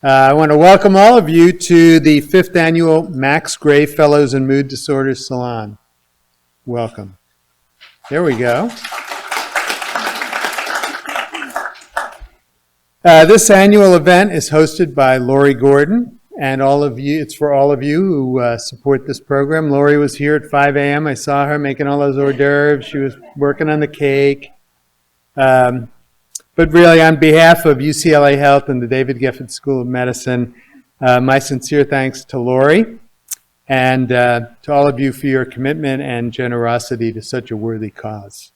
I want to welcome all of you to the 5th Annual Max Gray Fellows in Mood Disorders Salon. Welcome. There we go. This annual event is hosted by Laurie Gordon, and all of you. It's for all of you who support this program. Laurie was here at 5 a.m. I saw her making all those hors d'oeuvres. She was working on the cake. But really, on behalf of UCLA Health and the David Geffen School of Medicine, my sincere thanks to Laurie and to all of you for your commitment and generosity to such a worthy cause.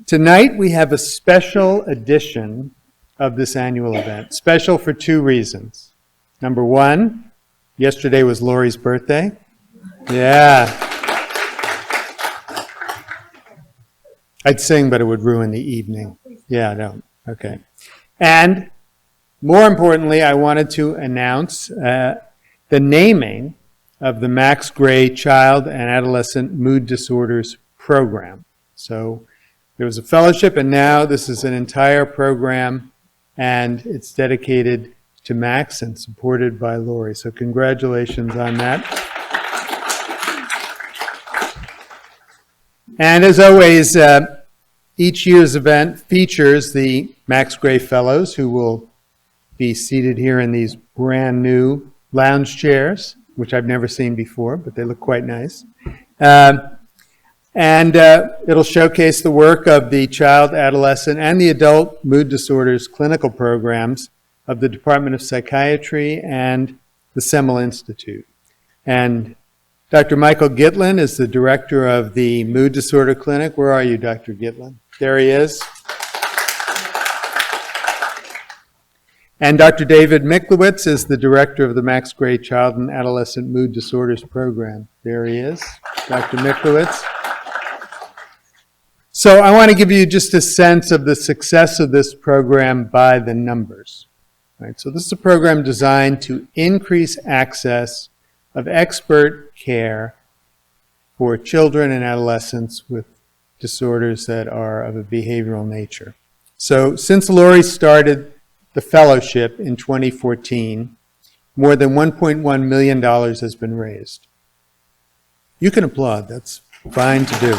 Tonight, we have a special edition of this annual event. Special for two reasons. Number one, yesterday was Laurie's birthday. Yeah. I'd sing, but it would ruin the evening. Yeah, no. Okay. And more importantly, I wanted to announce the naming of the Max Gray Child and Adolescent Mood Disorders Program. So there was a fellowship, and now this is an entire program, and it's dedicated to Max and supported by Laurie. So congratulations on that. And as always, each year's event features the Max Gray Fellows, who will be seated here in these brand new lounge chairs, which I've never seen before, but they look quite nice. And it'll showcase the work of the child, adolescent, and the adult mood disorders clinical programs of the Department of Psychiatry and the Semel Institute. And Dr. Michael Gitlin is the director of the Mood Disorder Clinic. Where are you, Dr. Gitlin? There he is. And Dr. David Miklowitz is the director of the Max Gray Child and Adolescent Mood Disorders Program. There he is, Dr. Miklowitz. So I want to give you just a sense of the success of this program by the numbers. Right? So this is a program designed to increase access of expert care for children and adolescents with disorders that are of a behavioral nature. So since Laurie started the fellowship in 2014, more than $1.1 million has been raised. You can applaud, that's fine to do.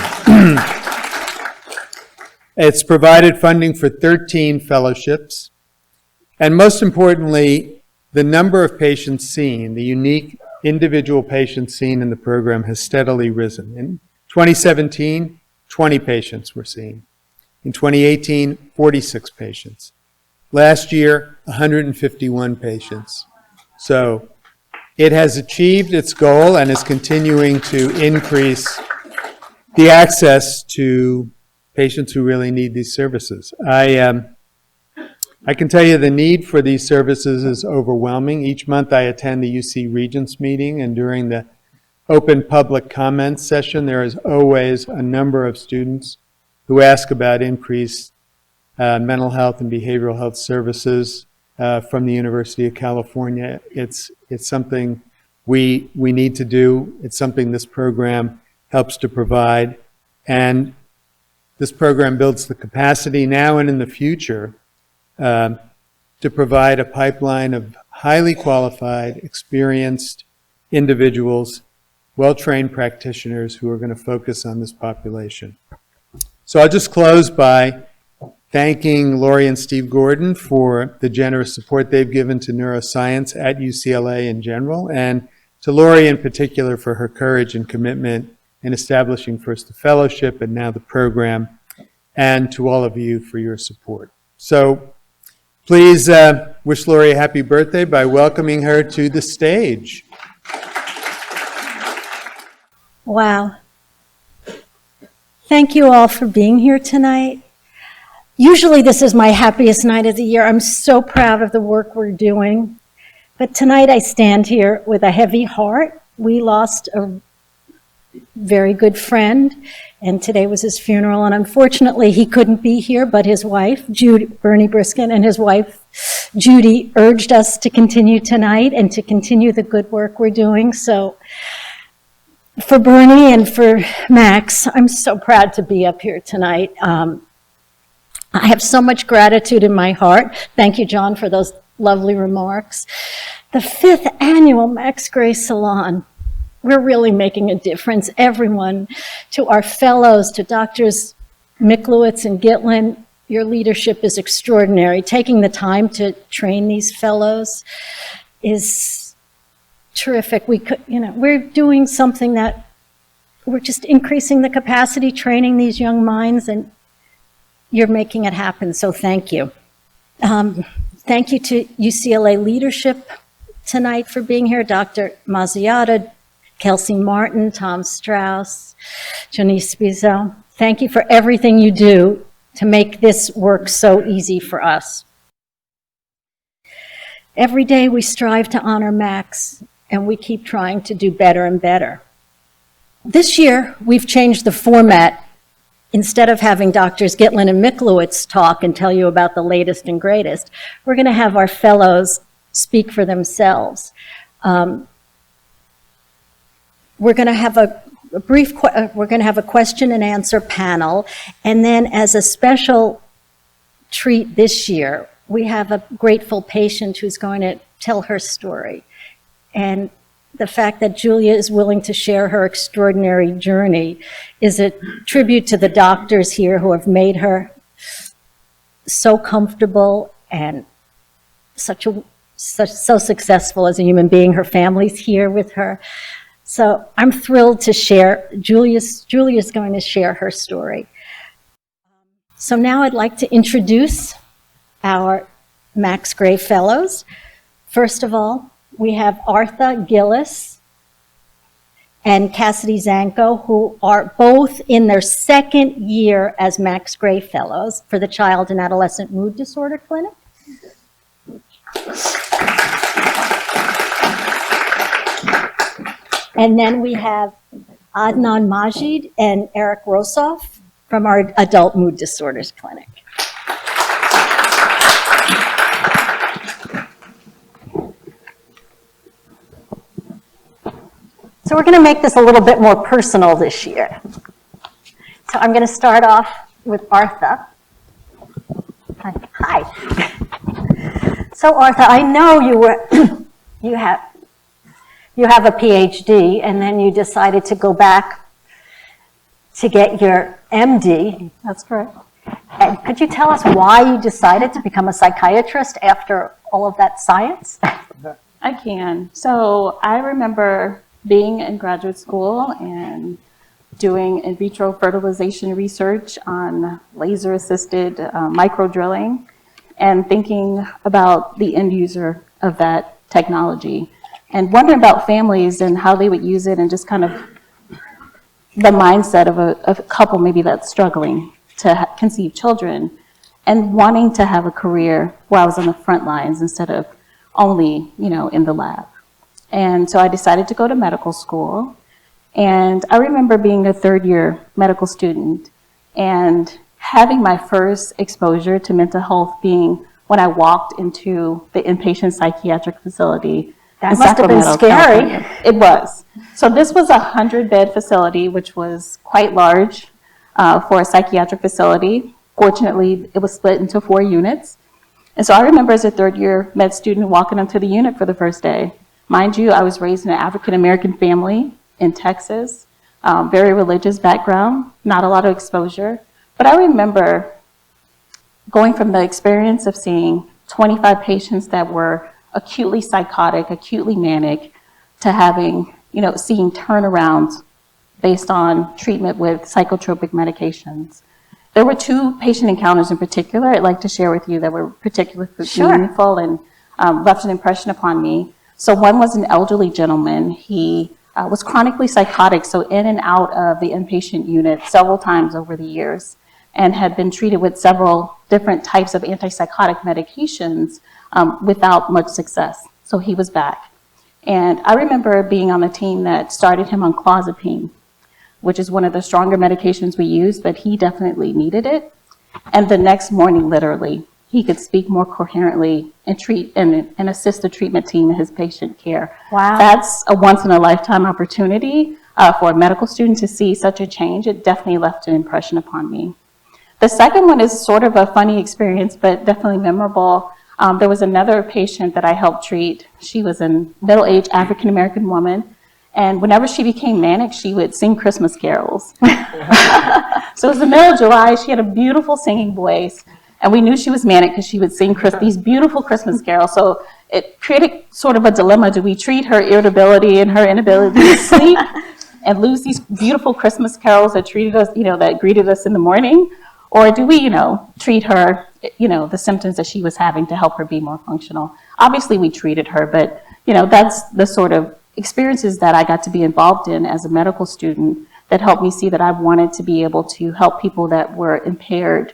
It's provided funding for 13 fellowships, and most importantly, the number of patients seen, the unique individual patients seen in the program has steadily risen. In 2017, 20 patients were seen. In 2018, 46 patients. Last year, 151 patients. So it has achieved its goal and is continuing to increase the access to patients who really need these services. I can tell you the need for these services is overwhelming. Each month I attend the UC Regents meeting, and during the open public comments session, there is always a number of students who ask about increased mental health and behavioral health services from the University of California. It's something we need to do. It's something this program helps to provide. And this program builds the capacity now and in the future to provide a pipeline of highly qualified, experienced individuals, well-trained practitioners who are going to focus on this population. So I'll just close by thanking Laurie and Steve Gordon for the generous support they've given to neuroscience at UCLA in general, and to Laurie in particular for her courage and commitment in establishing first the fellowship and now the program, and to all of you for your support. So please wish Laurie a happy birthday by welcoming her to the stage. Wow. Thank you all for being here tonight. Usually this is my happiest night of the year. I'm so proud of the work we're doing. But tonight I stand here with a heavy heart. We lost a very good friend, and today was his funeral, and unfortunately he couldn't be here, but his wife, Bernie Briskin, and his wife, Judy, urged us to continue tonight and to continue the good work we're doing. So for Bernie and for Max, I'm so proud to be up here tonight. I have so much gratitude in my heart. Thank you, John, for those lovely remarks. The 5th annual Max Gray Salon. We're really making a difference. Everyone, to our fellows, to Doctors Miklowitz and Gitlin, your leadership is extraordinary. Taking the time to train these fellows is terrific. We're doing something that we're just increasing the capacity, training these young minds, and you're making it happen, so thank you. Thank you to UCLA leadership tonight for being here, Dr. Mazziotta, Kelsey Martin, Tom Strauss, Janice Bizzo. Thank you for everything you do to make this work so easy for us. Every day we strive to honor Max, and we keep trying to do better and better. This year, we've changed the format. Instead of having Doctors Gitlin and Miklowitz talk and tell you about the latest and greatest, we're going to have our fellows speak for themselves. We're going to have a question and answer panel, and then as a special treat this year, we have a grateful patient who's going to tell her story. And the fact that Julia is willing to share her extraordinary journey is a tribute to the doctors here who have made her so comfortable and so successful as a human being. Her family's here with her. So I'm thrilled to share. Julia's going to share her story. So now I'd like to introduce our Max Gray Fellows. First of all, we have Artha, Gillis, and Cassidy, Zanko, who are both in their 2nd year as Max Gray Fellows for the Child and Adolescent Mood Disorder Clinic. And then we have Adnan, Majid, and Eric Rosoff from our Adult Mood Disorders Clinic. So we're going to make this a little bit more personal this year. So I'm going to start off with Artha. Hi. So Artha, I know you have a PhD, and then you decided to go back to get your MD. That's correct. And could you tell us why you decided to become a psychiatrist after all of that science? I can. So I remember being in graduate school and doing in vitro fertilization research on laser-assisted micro-drilling and thinking about the end user of that technology and wondering about families and how they would use it and just kind of the mindset of a couple maybe that's struggling to conceive children and wanting to have a career where I was on the front lines instead of only, in the lab. And so I decided to go to medical school. And I remember being a 3rd-year medical student and having my first exposure to mental health being when I walked into the inpatient psychiatric facility. That must have been scary. California. It was. So this was a 100-bed facility, which was quite large for a psychiatric facility. Fortunately, it was split into 4 units. And so I remember as a 3rd-year med student walking into the unit for the first day. Mind you, I was raised in an African-American family in Texas, very religious background, not a lot of exposure. But I remember going from the experience of seeing 25 patients that were acutely psychotic, acutely manic, to having, seeing turnarounds based on treatment with psychotropic medications. There were 2 patient encounters in particular I'd like to share with you that were particularly meaningful and left an impression upon me. So one was an elderly gentleman. He was chronically psychotic, so in and out of the inpatient unit several times over the years, and had been treated with several different types of antipsychotic medications without much success. So he was back. And I remember being on the team that started him on clozapine, which is one of the stronger medications we use, but he definitely needed it. And the next morning, literally, he could speak more coherently and treat and assist the treatment team in his patient care. Wow. That's a once-in-a-lifetime opportunity for a medical student to see such a change. It definitely left an impression upon me. The second one is sort of a funny experience, but definitely memorable. There was another patient that I helped treat. She was a middle-aged African-American woman. And whenever she became manic, she would sing Christmas carols. So it was the middle of July. She had a beautiful singing voice. And we knew she was manic because she would sing these beautiful Christmas carols. So it created sort of a dilemma. Do we treat her irritability and her inability to sleep and lose these beautiful Christmas carols that treated us, that greeted us in the morning? Or do we, treat her, the symptoms that she was having to help her be more functional? Obviously, we treated her, but, that's the sort of experiences that I got to be involved in as a medical student that helped me see that I wanted to be able to help people that were impaired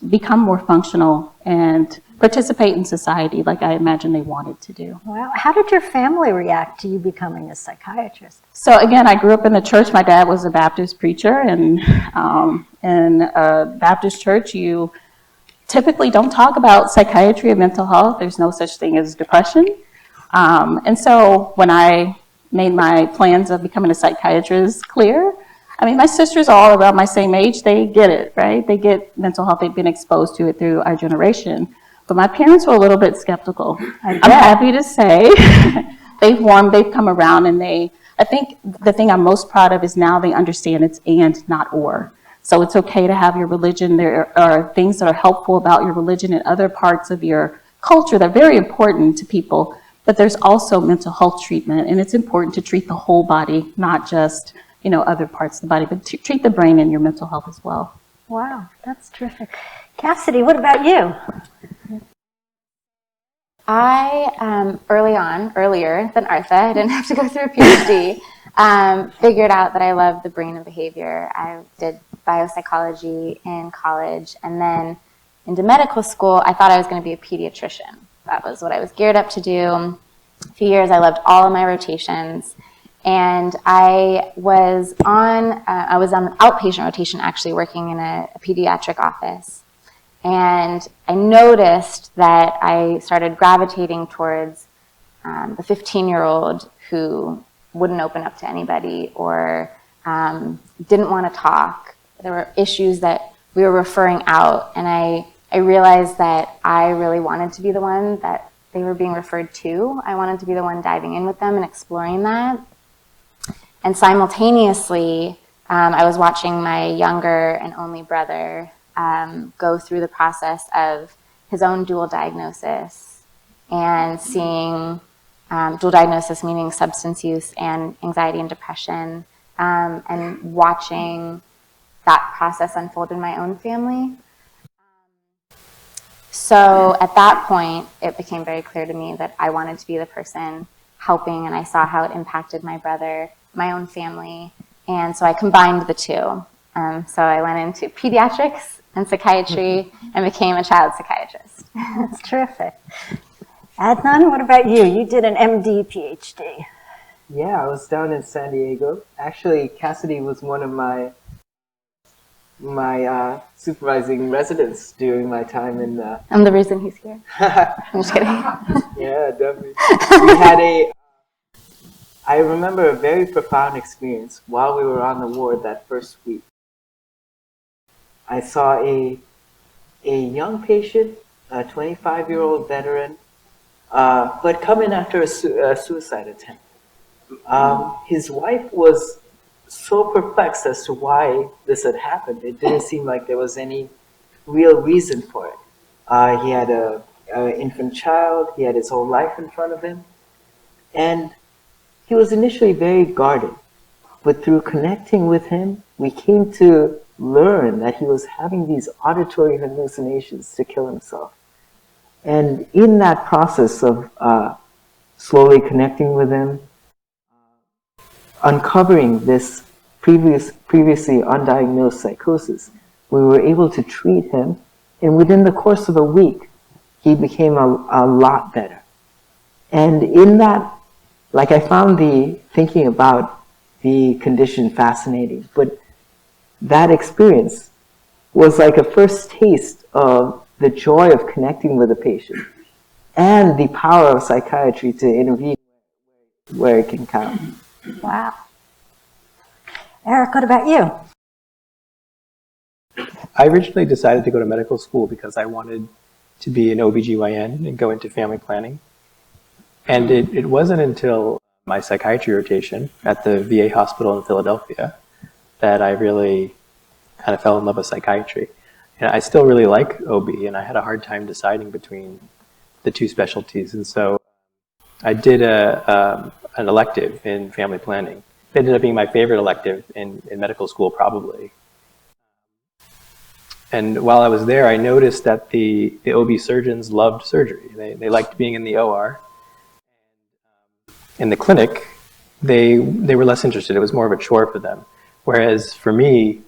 become more functional and participate in society like I imagined they wanted to do. Wow. How did your family react to you becoming a psychiatrist? So again, I grew up in the church. My dad was a Baptist preacher, and in a Baptist church, you typically don't talk about psychiatry and mental health. There's no such thing as depression. And so when I made my plans of becoming a psychiatrist clear, my sisters are all around my same age. They get it, right? They get mental health. They've been exposed to it through our generation. But my parents were a little bit skeptical. I'm happy to say they've warmed, they've come around, and I think the thing I'm most proud of is now they understand it's and, not or. So it's okay to have your religion. There are things that are helpful about your religion and other parts of your culture that are very important to people. But there's also mental health treatment, and it's important to treat the whole body, not just, other parts of the body, but to treat the brain and your mental health as well. Wow, that's terrific. Cassidy, what about you? I, earlier than Artha, I didn't have to go through a PhD, figured out that I loved the brain and behavior. I did biopsychology in college, and then into medical school, I thought I was going to be a pediatrician. That was what I was geared up to do. A few years, I loved all of my rotations. And I was on an outpatient rotation, actually working in a pediatric office. And I noticed that I started gravitating towards the 15-year-old who wouldn't open up to anybody or didn't want to talk. There were issues that we were referring out, and I realized that I really wanted to be the one that they were being referred to. I wanted to be the one diving in with them and exploring that. And simultaneously, I was watching my younger and only brother go through the process of his own dual diagnosis and seeing dual diagnosis meaning substance use and anxiety and depression, and watching that process unfold in my own family. So at that point, it became very clear to me that I wanted to be the person helping, and I saw how it impacted my brother, my own family, and so I combined the two. So I went into pediatrics and psychiatry and became a child psychiatrist. That's terrific. Adnan, what about you? You did an MD, PhD. Yeah, I was down in San Diego. Actually, Cassidy was one of my supervising residents during my time in the... I'm the reason he's here. I'm just kidding. Yeah, definitely. We had I remember a very profound experience while we were on the ward that first week. I saw a young patient, a 25-year-old veteran, who had come in after a suicide attempt. His wife was so perplexed as to why this had happened. It didn't seem like there was any real reason for it. He had an infant child. He had his whole life in front of him. And he was initially very guarded. But through connecting with him, we came to learn that he was having these auditory hallucinations to kill himself. And in that process of slowly connecting with him, uncovering this previously undiagnosed psychosis, we were able to treat him, and within the course of a week, he became a lot better. And in that, I found thinking about the condition fascinating, but that experience was like a first taste of the joy of connecting with a patient and the power of psychiatry to intervene where it can count. Wow. Eric, what about you? I originally decided to go to medical school because I wanted to be an OBGYN and go into family planning. And it wasn't until my psychiatry rotation at the VA hospital in Philadelphia that I really kind of fell in love with psychiatry. And I still really like OB, and I had a hard time deciding between the two specialties. And so I did an elective in family planning. It ended up being my favorite elective in medical school, probably. And while I was there, I noticed that the OB surgeons loved surgery. They liked being in the OR. In the clinic, they were less interested. It was more of a chore for them. Whereas for me,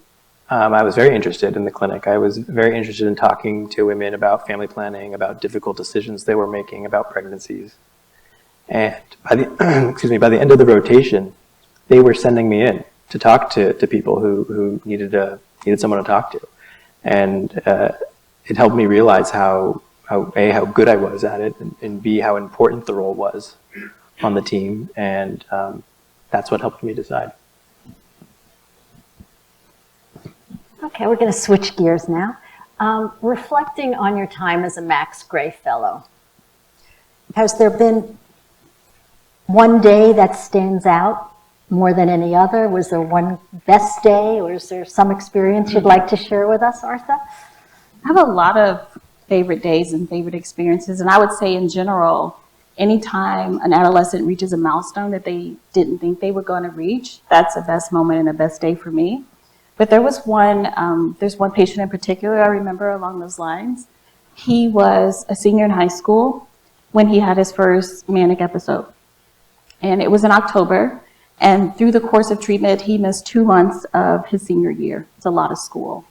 I was very interested in the clinic. I was very interested in talking to women about family planning, about difficult decisions they were making, about pregnancies. And by the, by the end of the rotation, they were sending me in to talk to people who needed someone to talk to. And it helped me realize how good I was at it, and B, how important the role was on the team. And that's what helped me decide. Okay, we're going to switch gears now. Reflecting on your time as a Max Gray Fellow, has there been one day that stands out more than any other? Was there one best day, or is there some experience you'd like to share with us, Artha? I have a lot of favorite days and favorite experiences, and I would say in general, anytime an adolescent reaches a milestone that they didn't think they were going to reach, that's the best moment and the best day for me. But there was there's one patient in particular I remember along those lines. He was a senior in high school when he had his first manic episode. And it was in October. And through the course of treatment, he missed 2 months of his senior year. It's a lot of school.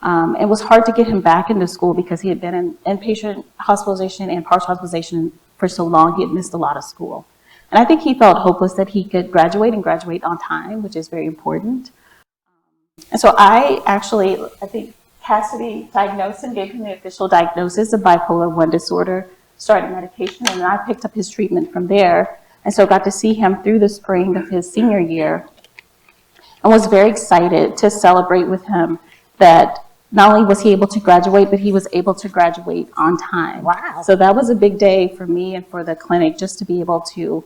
It was hard to get him back into school because he had been in inpatient hospitalization and partial hospitalization for so long, he had missed a lot of school. And I think he felt hopeless that he could graduate and graduate on time, which is very important. And so I think Cassidy diagnosed him, gave him the official diagnosis of bipolar 1 disorder, started medication, and I picked up his treatment from there. And so got to see him through the spring of his senior year and was very excited to celebrate with him that not only was he able to graduate, but he was able to graduate on time. Wow. So that was a big day for me and for the clinic, just to be able to,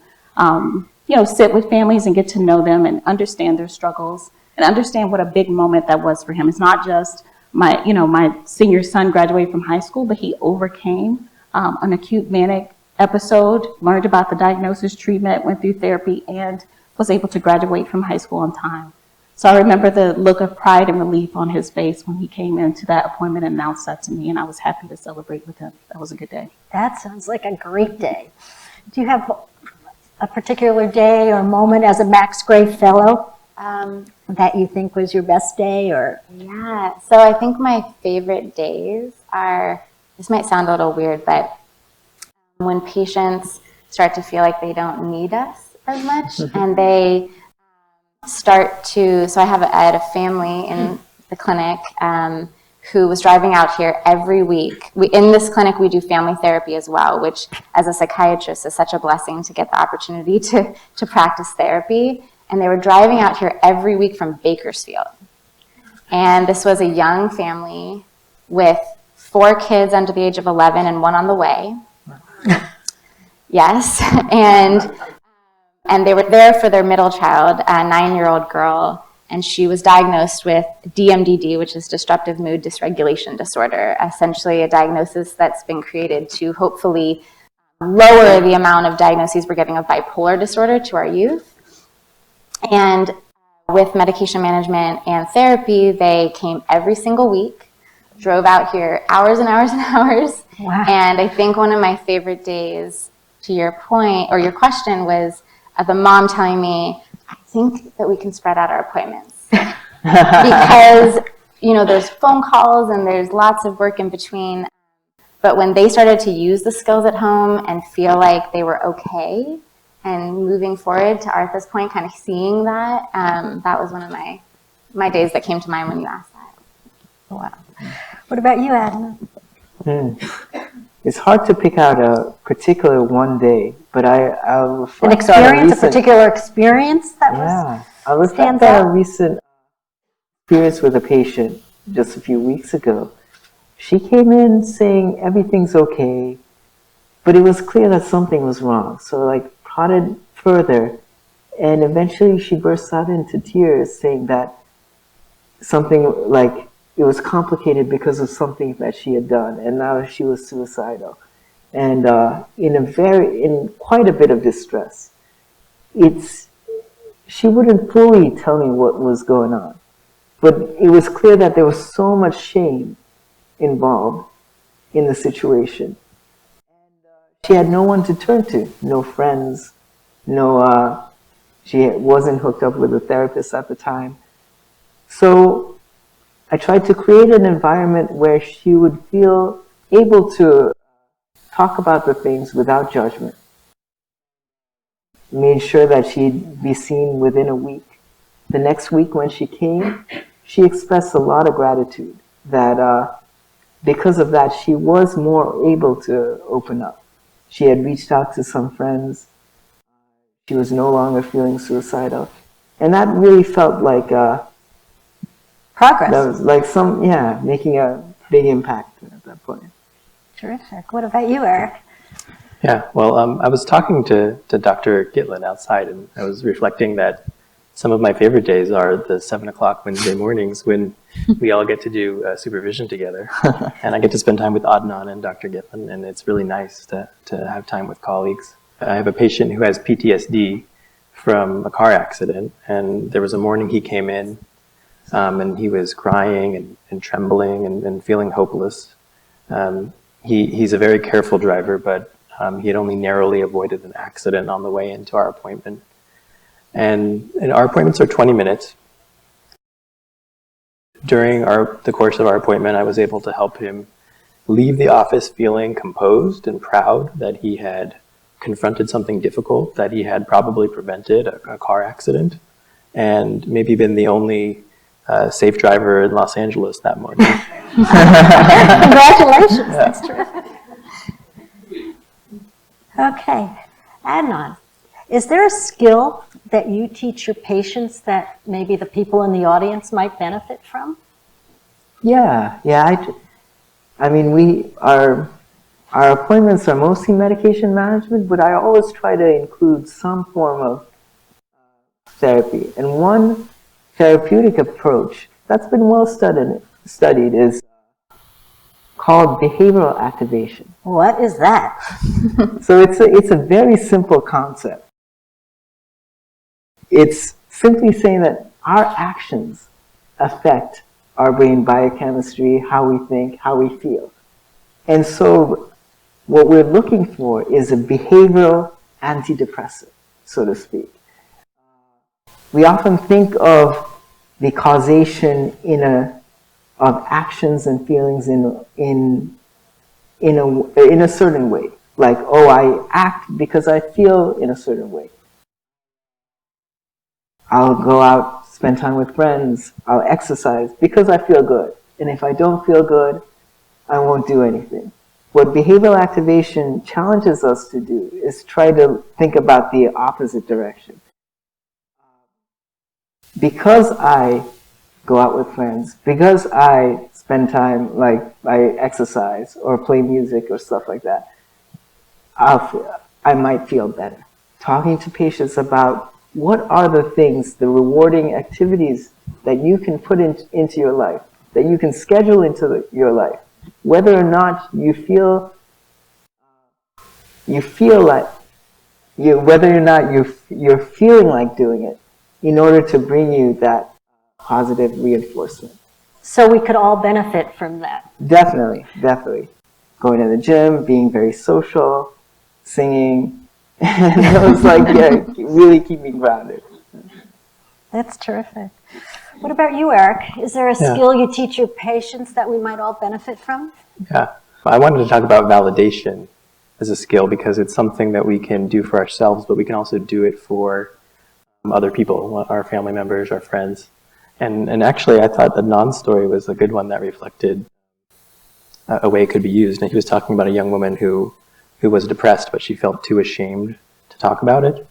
sit with families and get to know them and understand their struggles and understand what a big moment that was for him. It's not just my senior son graduated from high school, but he overcame an acute manic episode, learned about the diagnosis, treatment, went through therapy, and was able to graduate from high school on time. So I remember the look of pride and relief on his face when he came into that appointment and announced that to me, and I was happy to celebrate with him. That was a good day. That sounds like a great day. Do you have a particular day or moment as a Max Gray Fellow that you think was your best day? Or Yeah, so I think my favorite days are, this might sound a little weird, but when patients start to feel like they don't need us as much, and they start to, so I had a family in the clinic who was driving out here every week. In this clinic, we do family therapy as well, which as a psychiatrist is such a blessing to get the opportunity to practice therapy. And they were driving out here every week from Bakersfield. And this was a young family with 4 kids under the age of 11 and 1 on the way. Yes, and they were there for their middle child, a 9-year-old girl, and she was diagnosed with DMDD, which is disruptive mood dysregulation disorder, essentially a diagnosis that's been created to hopefully lower the amount of diagnoses we're giving of bipolar disorder to our youth. And with medication management and therapy, they came every single week, drove out here hours and hours and hours. Wow. And I think one of my favorite days, to your point, or your question, was the mom telling me, I think that we can spread out our appointments. Because, there's phone calls and there's lots of work in between. But when they started to use the skills at home and feel like they were okay and moving forward, to Artha's point, kind of seeing that, that was one of my days that came to mind when you asked that. Wow. What about you, Adnan? It's hard to pick out a particular one day, but I'll reflect An experience, on a particular experience that I'll reflect stands on out? a recent experience with a patient just a few weeks ago. she came in saying everything's okay, but it was clear that something was wrong. So like prodded further, and eventually she burst out into tears saying that something like it was complicated because of something that she had done, and now she was suicidal, and in quite a bit of distress. She wouldn't fully tell me what was going on, but it was clear that there was so much shame involved in the situation. She had no one to turn to, no friends, she wasn't hooked up with a therapist at the time. So I tried to create an environment where she would feel able to talk about the things without judgment. Made sure that she'd be seen within a week. The next week when she came, she expressed a lot of gratitude that because of that, she was more able to open up. She had reached out to some friends. She was no longer feeling suicidal. And that really felt like Progress. that was like making a big impact at that point. Terrific. What about you, Eric? Yeah, well, I was talking to Dr. Gitlin outside, and I was reflecting that some of my favorite days are the 7 o'clock Wednesday mornings when we all get to do supervision together. And I get to spend time with Adnan and Dr. Gitlin, and it's really nice to have time with colleagues. I have a patient who has PTSD from a car accident, and there was a morning he came in, and he was crying and trembling and feeling hopeless. He's a very careful driver, but he had only narrowly avoided an accident on the way into our appointment. And our appointments are 20 minutes. During the course of our appointment, I was able to help him leave the office feeling composed and proud that he had confronted something difficult, that he had probably prevented a car accident, and maybe been the only safe driver in Los Angeles that morning. Congratulations. Yeah. That's terrific. Okay. Adnan, is there a skill that you teach your patients that maybe the people in the audience might benefit from? Yeah. I mean, our appointments are mostly medication management, but I always try to include some form of therapy. And one therapeutic approach that's been well studied is called behavioral activation. What is that? So it's a very simple concept. It's simply saying that our actions affect our brain biochemistry, how we think, how we feel. And so what we're looking for is a behavioral antidepressant, so to speak. We often think of the causation of actions and feelings in a certain way. Like, oh, I act because I feel in a certain way. I'll go out, spend time with friends, I'll exercise because I feel good. And if I don't feel good, I won't do anything. What behavioral activation challenges us to do is try to think about the opposite direction. Because I go out with friends, because I spend time, like I exercise or play music or stuff like that, I might feel better. Talking to patients about what are the things, the rewarding activities that you can put into your life, that you can schedule into your life, whether or not you feel like whether or not you're feeling like doing it, in order to bring you that positive reinforcement. So we could all benefit from that. Definitely. Going to the gym, being very social, singing. Those really keep me grounded. That's terrific. What about you, Eric? Is there a skill you teach your patients that we might all benefit from? Yeah, I wanted to talk about validation as a skill because it's something that we can do for ourselves, but we can also do it for other people, our family members, our friends. And actually, I thought Adnan's story was a good one that reflected a way it could be used. And he was talking about a young woman who was depressed, but she felt too ashamed to talk about it.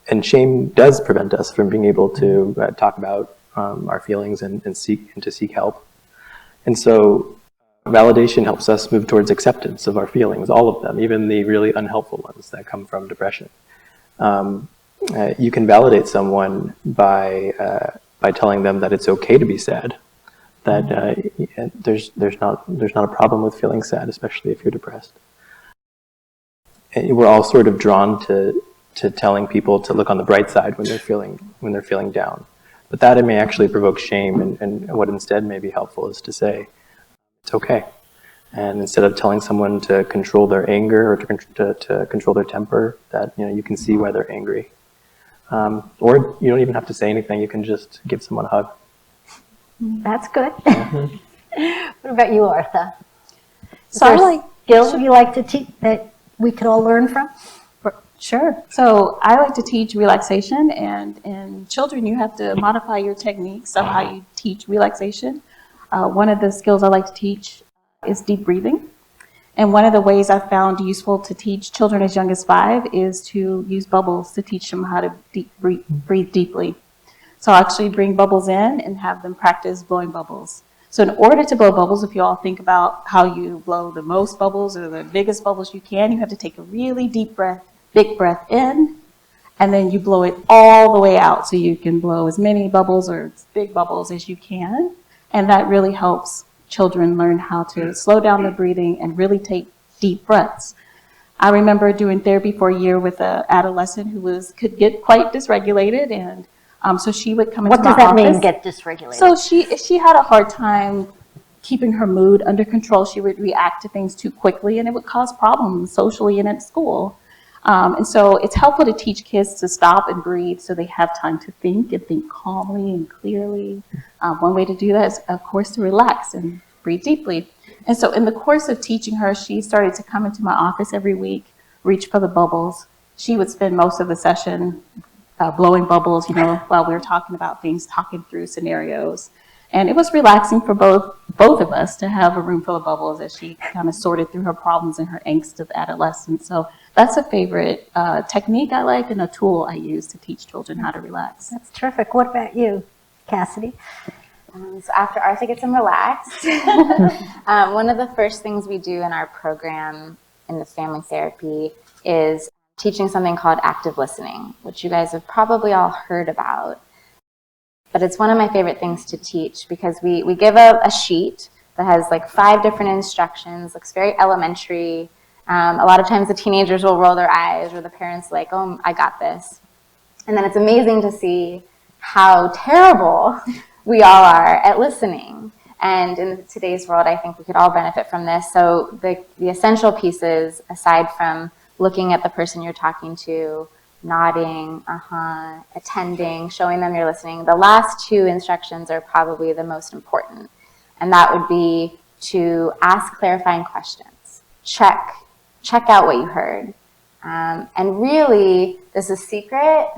And shame does prevent us from being able to talk about our feelings and to seek help. And so validation helps us move towards acceptance of our feelings, all of them, even the really unhelpful ones that come from depression. You can validate someone by telling them that it's okay to be sad, that there's not a problem with feeling sad, especially if you're depressed. And we're all sort of drawn to telling people to look on the bright side when they're feeling down, but that it may actually provoke shame. And what instead may be helpful is to say it's okay. And instead of telling someone to control their anger or to control their temper, that you can see why they're angry. Or you don't even have to say anything. You can just give someone a hug. That's good. What about you, Artha? So I like skills you like to teach that we could all learn from? Sure. So I like to teach relaxation, and in children you have to modify your techniques of how you teach relaxation. One of the skills I like to teach is deep breathing. And one of the ways I found useful to teach children as young as 5 is to use bubbles to teach them how to breathe deeply. So I'll actually bring bubbles in and have them practice blowing bubbles. So in order to blow bubbles, if you all think about how you blow the most bubbles or the biggest bubbles you can, you have to take a really deep breath, big breath in, and then you blow it all the way out so you can blow as many bubbles or big bubbles as you can. And that really helps children learn how to slow down their breathing and really take deep breaths. I remember doing therapy for a year with an adolescent who could get quite dysregulated, and so she would come into my office. What does that mean, get dysregulated? So she had a hard time keeping her mood under control. She would react to things too quickly, and it would cause problems socially and at school. And so it's helpful to teach kids to stop and breathe so they have time to think and think calmly and clearly. One way to do that is, of course, to relax and breathe deeply. And so in the course of teaching her, she started to come into my office every week, reach for the bubbles. She would spend most of the session blowing bubbles, while we were talking about things, talking through scenarios. And it was relaxing for both of us to have a room full of bubbles as she kind of sorted through her problems and her angst of adolescence. So that's a favorite technique I like and a tool I use to teach children how to relax. That's terrific. What about you, Cassidy? So after Artha gets them relaxed, one of the first things we do in our program in the family therapy is teaching something called active listening, which you guys have probably all heard about. But it's one of my favorite things to teach because we give a sheet that has like 5 different instructions, looks very elementary. A lot of times the teenagers will roll their eyes or the parents like, oh, I got this. And then it's amazing to see how terrible we all are at listening. And in today's world, I think we could all benefit from this. So the essential pieces, aside from looking at the person you're talking to, nodding, attending, showing them you're listening, the last 2 instructions are probably the most important. And that would be to ask clarifying questions. Check out what you heard. And really, this is secret.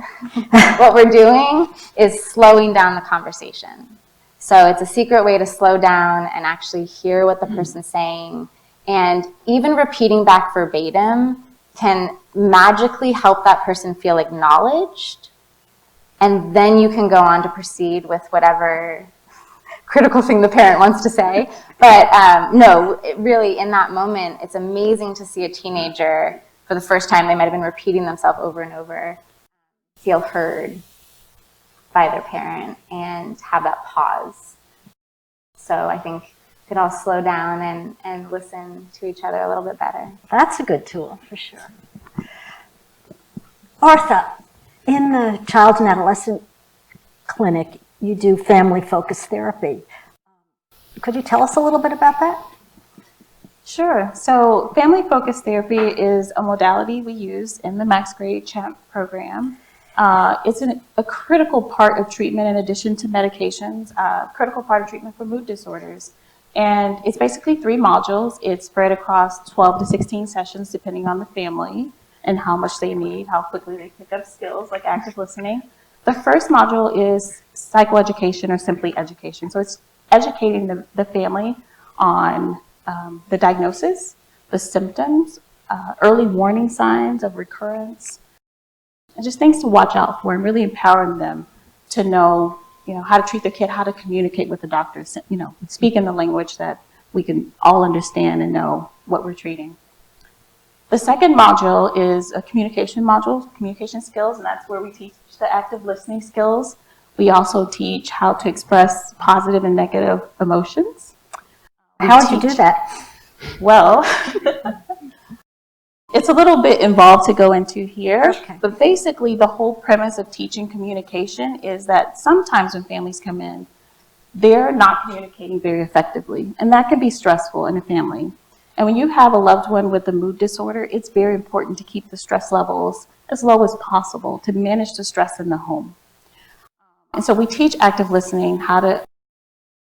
What we're doing is slowing down the conversation. So it's a secret way to slow down and actually hear what the person's saying. And even repeating back verbatim can magically help that person feel acknowledged. And then you can go on to proceed with whatever critical thing the parent wants to say. But no, really in that moment, it's amazing to see a teenager, for the first time, they might have been repeating themselves over and over, feel heard by their parent and have that pause. So I think we could all slow down and listen to each other a little bit better. That's a good tool, for sure. Artha, in the child and adolescent clinic, you do family-focused therapy. Could you tell us a little bit about that? Sure. So family-focused therapy is a modality we use in the Max Grade CHAMP program. It's a critical part of treatment in addition to medications, critical part of treatment for mood disorders. And it's basically 3 modules. It's spread across 12 to 16 sessions depending on the family and how much they need, how quickly they pick up skills like active listening. The first module is psychoeducation or simply education. So it's educating the family on the diagnosis, the symptoms, early warning signs of recurrence, and just things to watch out for, and really empowering them to know how to treat their kid, how to communicate with the doctors, speak in the language that we can all understand and know what we're treating. The second module is a communication module, communication skills, and that's where we teach the active listening skills. We also teach how to express positive and negative emotions. How would you do that? Well, it's a little bit involved to go into here, Okay. but basically the whole premise of teaching communication is that sometimes when families come in, they're not communicating very effectively, and that can be stressful in a family. And when you have a loved one with a mood disorder, it's very important to keep the stress levels as low as possible to manage the stress in the home. And so we teach active listening, how to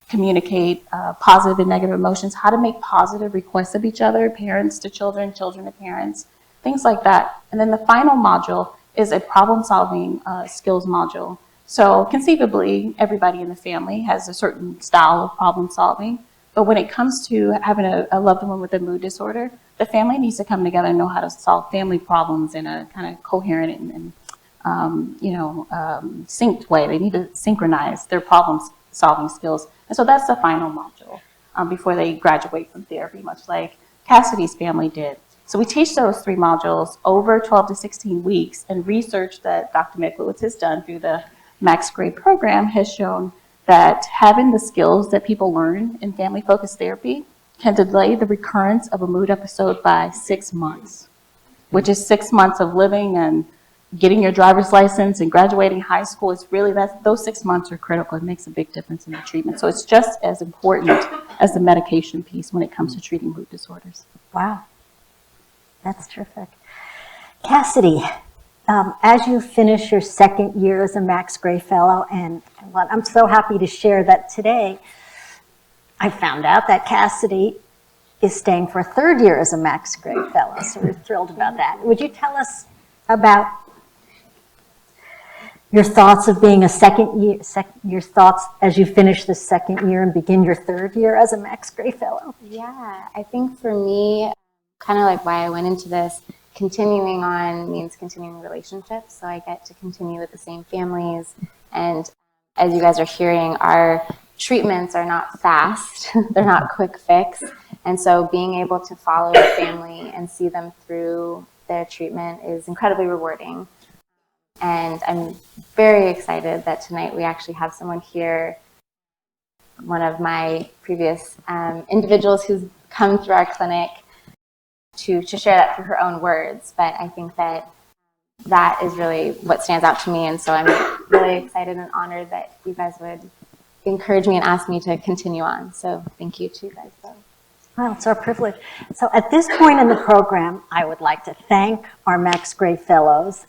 communicate positive and negative emotions, how to make positive requests of each other, parents to children, children to parents, things like that. And then the final module is a problem-solving skills module. So conceivably, everybody in the family has a certain style of problem-solving, but when it comes to having a loved one with a mood disorder, the family needs to come together and know how to solve family problems in a kind of coherent and synced way. They need to synchronize their problem-solving skills. And so that's the final module before they graduate from therapy, much like Cassidy's family did. So we teach those 3 modules over 12 to 16 weeks, and research that Dr. Miklowitz has done through the Max Grade program has shown that having the skills that people learn in family-focused therapy can delay the recurrence of a mood episode by 6 months, which is 6 months of living and getting your driver's license and graduating high school. Is really, those 6 months are critical. It makes a big difference in the treatment. So it's just as important as the medication piece when it comes to treating mood disorders. Wow, that's terrific. Cassidy, as you finish your 2nd year as a Max Gray Fellow, and I'm so happy to share that today, I found out that Cassidy is staying for a 3rd year as a Max Gray Fellow, so we're thrilled about that. Would you tell us about your thoughts of being a 2nd year, your thoughts as you finish the 2nd year and begin your 3rd year as a Max Gray Fellow? Yeah, I think for me, kind of like why I went into this, continuing on means continuing relationships. So I get to continue with the same families. And as you guys are hearing, our treatments are not fast. They're not quick fix. And so being able to follow a family and see them through their treatment is incredibly rewarding. And I'm very excited that tonight we actually have someone here, one of my previous individuals who's come through our clinic, to share that through her own words. But I think that is really what stands out to me. And so I'm really excited and honored that you guys would encourage me and ask me to continue on. So thank you to you guys both. Well, it's our privilege. So at this point in the program, I would like to thank our Max Gray Fellows.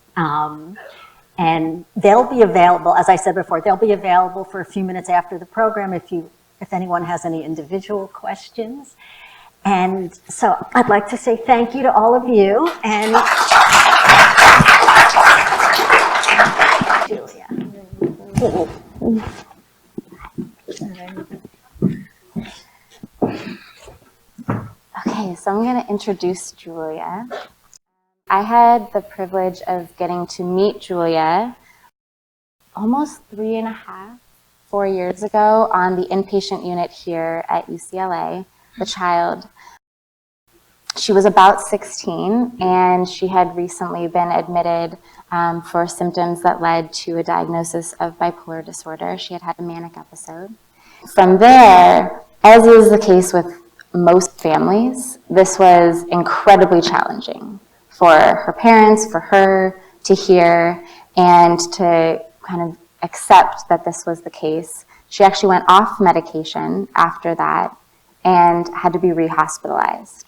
And they'll be available, as I said before, they'll be available for a few minutes after the program if anyone has any individual questions. And so I'd like to say thank you to all of you. And Julia. Okay, so I'm going to introduce Julia. I had the privilege of getting to meet Julia almost 4 years ago on the inpatient unit here at UCLA. The child, she was about 16, and she had recently been admitted for symptoms that led to a diagnosis of bipolar disorder. She had had a manic episode. From there, as is the case with most families, this was incredibly challenging for her parents, for her to hear, and to kind of accept that this was the case. She actually went off medication after that and had to be rehospitalized.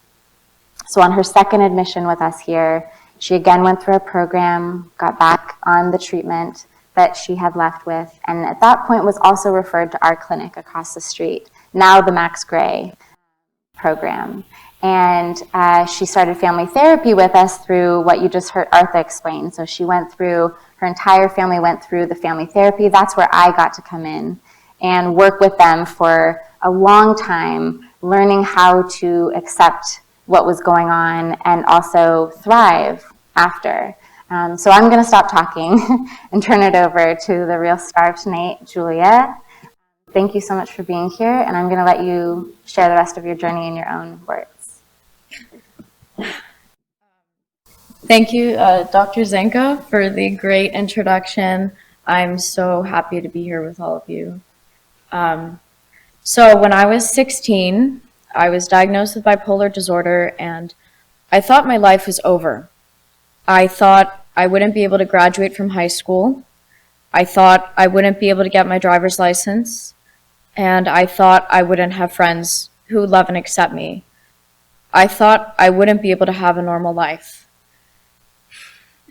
So on her 2nd admission with us here, she again went through a program, got back on the treatment that she had left with, and at that point was also referred to our clinic across the street, now the Max Gray program. And she started family therapy with us through what you just heard Artha explain. So she went through, her entire family went through the family therapy. That's where I got to come in and work with them for a long time, learning how to accept what was going on and also thrive after. So I'm going to stop talking and turn it over to the real star of tonight, Julia. Thank you so much for being here, and I'm going to let you share the rest of your journey in your own words. Thank you, Dr. Zanko, for the great introduction. I'm so happy to be here with all of you. So when I was 16, I was diagnosed with bipolar disorder, and I thought my life was over. I thought I wouldn't be able to graduate from high school. I thought I wouldn't be able to get my driver's license. And I thought I wouldn't have friends who would love and accept me. I thought I wouldn't be able to have a normal life.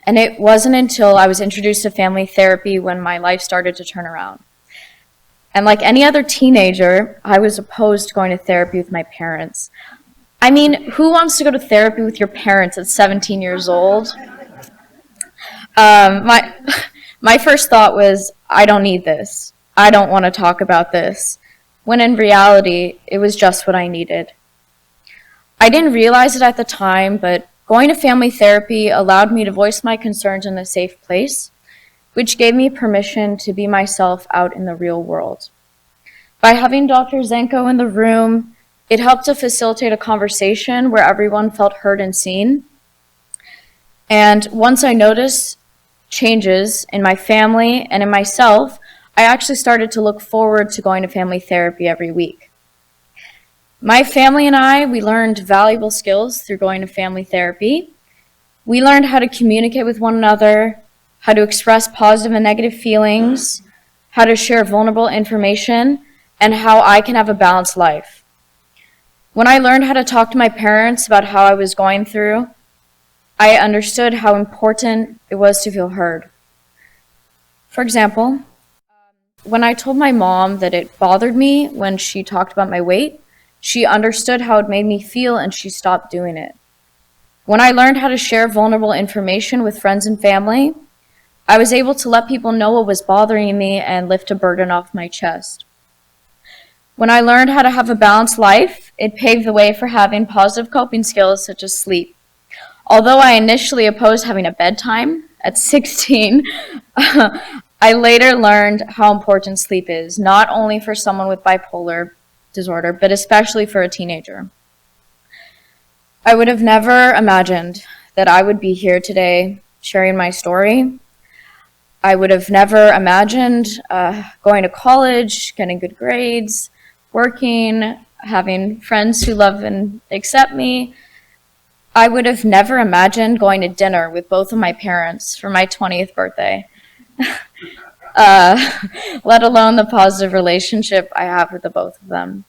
And it wasn't until I was introduced to family therapy when my life started to turn around. And like any other teenager, I was opposed to going to therapy with my parents. I mean, who wants to go to therapy with your parents at 17 years old? My first thought was, I don't need this. I don't want to talk about this. When in reality, it was just what I needed. I didn't realize it at the time, but going to family therapy allowed me to voice my concerns in a safe place, which gave me permission to be myself out in the real world. By having Dr. Zanko in the room, it helped to facilitate a conversation where everyone felt heard and seen. And once I noticed changes in my family and in myself, I actually started to look forward to going to family therapy every week. My family and I, we learned valuable skills through going to family therapy. We learned how to communicate with one another, how to express positive and negative feelings, how to share vulnerable information, and how I can have a balanced life. When I learned how to talk to my parents about how I was going through, I understood how important it was to feel heard. For example, when I told my mom that it bothered me when she talked about my weight, she understood how it made me feel and she stopped doing it. When I learned how to share vulnerable information with friends and family, I was able to let people know what was bothering me and lift a burden off my chest. When I learned how to have a balanced life, it paved the way for having positive coping skills such as sleep. Although I initially opposed having a bedtime at 16, I later learned how important sleep is, not only for someone with bipolar disorder, but especially for a teenager. I would have never imagined that I would be here today sharing my story. I would have never imagined going to college, getting good grades, working, having friends who love and accept me. I would have never imagined going to dinner with both of my parents for my 20th birthday. Let alone the positive relationship I have with the both of them.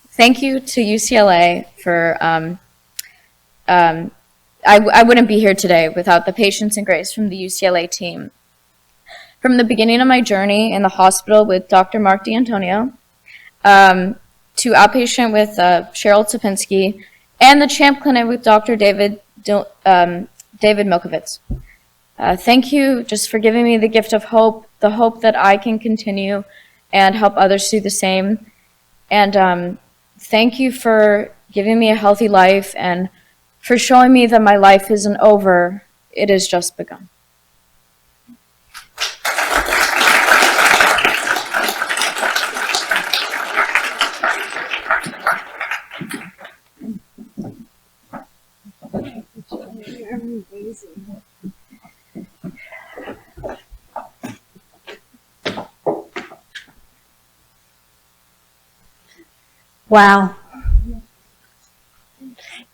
Thank you to UCLA for, I wouldn't be here today without the patience and grace from the UCLA team. From the beginning of my journey in the hospital with Dr. Mark D'Antonio, to outpatient with Cheryl Topinski, and the CHAMP clinic with Dr. David Milkovitz. Thank you just for giving me the gift of hope, the hope that I can continue and help others do the same. And thank you for giving me a healthy life and for showing me that my life isn't over, it has just begun. Wow.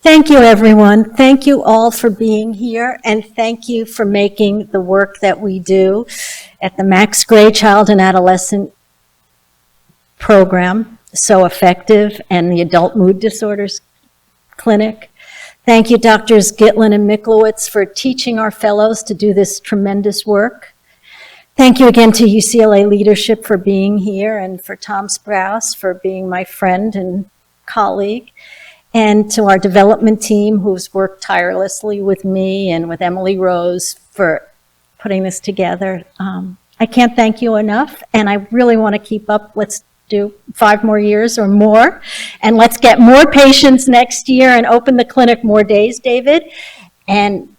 Thank you, everyone. Thank you all for being here, and thank you for making the work that we do at the Max Gray Child and Adolescent program so effective, and the Adult Mood Disorders Clinic. Thank you, Drs. Gitlin and Miklowitz, for teaching our fellows to do this tremendous work. Thank you again to UCLA leadership for being here, and for Tom Sprouse for being my friend and colleague, and to our development team who's worked tirelessly with me and with Emily Rose for putting this together. I can't thank you enough, and I really want to keep up. Let's do 5 more years or more, and let's get more patients next year and open the clinic more days, David. And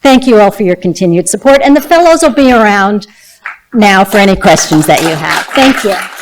Thank you all for your continued support, and the fellows will be around now for any questions that you have. Thank you.